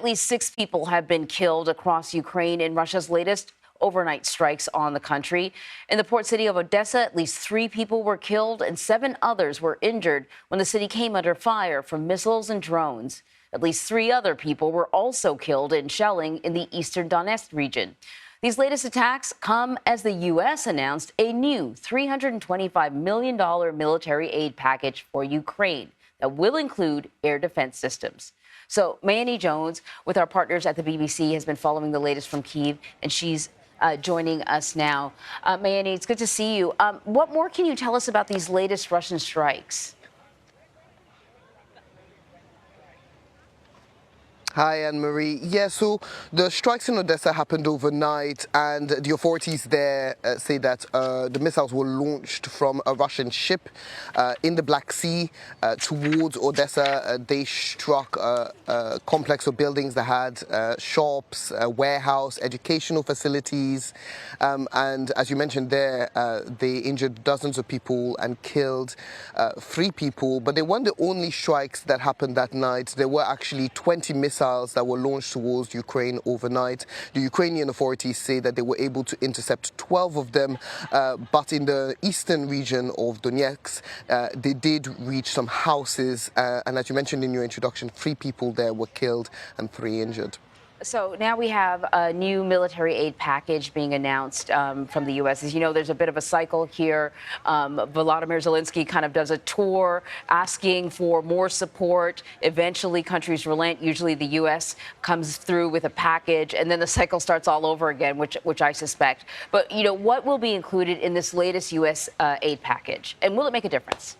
At least 6 people have been killed across Ukraine in Russia's latest overnight strikes on the country. In the port city of Odessa, at least 3 people were killed and 7 others were injured when the city came under fire from missiles and drones. At least 3 other people were also killed in shelling in the eastern Donetsk region. These latest attacks come as the U.S. announced a new $325 million military aid package for Ukraine that will include air defense systems. So Mayeni Jones, with our partners at the BBC, has been following the latest from Kyiv, and she's joining us now. Mayeni, it's good to see you. What more can you tell us about these latest Russian strikes? Hi, Anne-Marie. Yeah, so the strikes in Odessa happened overnight, and the authorities there say that the missiles were launched from a Russian ship in the Black Sea towards Odessa. They struck a complex of buildings that had shops, a warehouse, educational facilities, and as you mentioned there, they injured dozens of people and killed 3 people. But they weren't the only strikes that happened that night. There were actually 20 missiles that were launched towards Ukraine overnight. The Ukrainian authorities say that they were able to intercept 12 of them, but in the eastern region of Donetsk, they did reach some houses, and as you mentioned in your introduction, 3 people there were killed and 3 injured. So now we have a new military aid package being announced from the U.S. As you know, there's a bit of a cycle here. Volodymyr Zelensky kind of does a tour asking for more support. Eventually, countries relent. Usually the U.S. comes through with a package, and then the cycle starts all over again, which I suspect. But, you know, what will be included in this latest U.S. Aid package? And will it make a difference?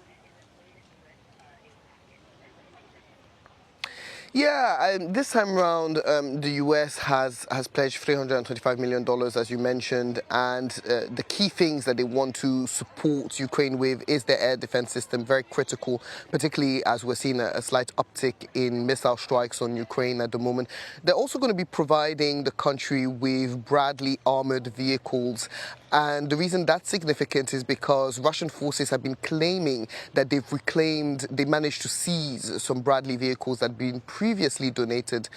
Yeah, this time around, the U.S. has pledged $325 million, as you mentioned, and the key things that they want to support Ukraine with is their air defense system, very critical, particularly as we're seeing a slight uptick in missile strikes on Ukraine at the moment. They're also going to be providing the country with Bradley armored vehicles. And the reason that's significant is because Russian forces have been claiming that they managed to seize some Bradley vehicles that had been previously donated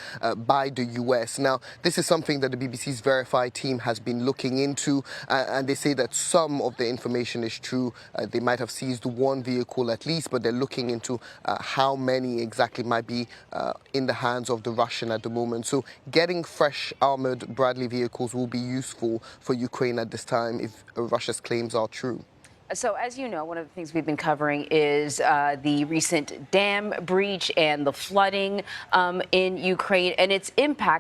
by the U.S. Now, this is something that the BBC's Verify team has been looking into, and they say that some of the information is true. They might have seized 1 vehicle at least, but they're looking into how many exactly might be in the hands of the Russian at the moment. So getting fresh armored Bradley vehicles will be useful for Ukraine at this time if Russia's claims are true. So, as you know, one of the things we've been covering is the recent dam breach and the flooding in Ukraine and its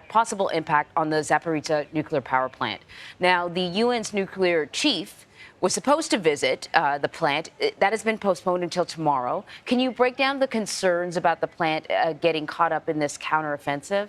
possible impact on the Zaporizhzhia nuclear power plant. Now, the UN's nuclear chief was supposed to visit the plant. That has been postponed until tomorrow. Can you break down the concerns about the plant getting caught up in this counteroffensive?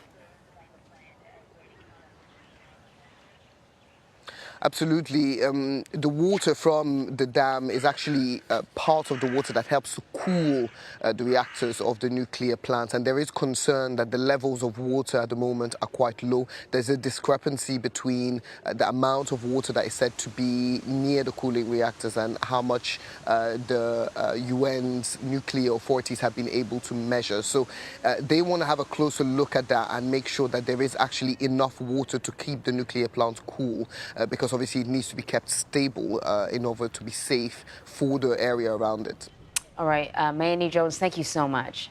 Absolutely. The water from the dam is actually part of the water that helps to cool the reactors of the nuclear plant. And there is concern that the levels of water at the moment are quite low. There's a discrepancy between the amount of water that is said to be near the cooling reactors and how much the UN's nuclear authorities have been able to measure. So they want to have a closer look at that and make sure that there is actually enough water to keep the nuclear plant cool, because obviously it needs to be kept stable in order to be safe for the area around it. All right, Mayeni Jones, thank you so much.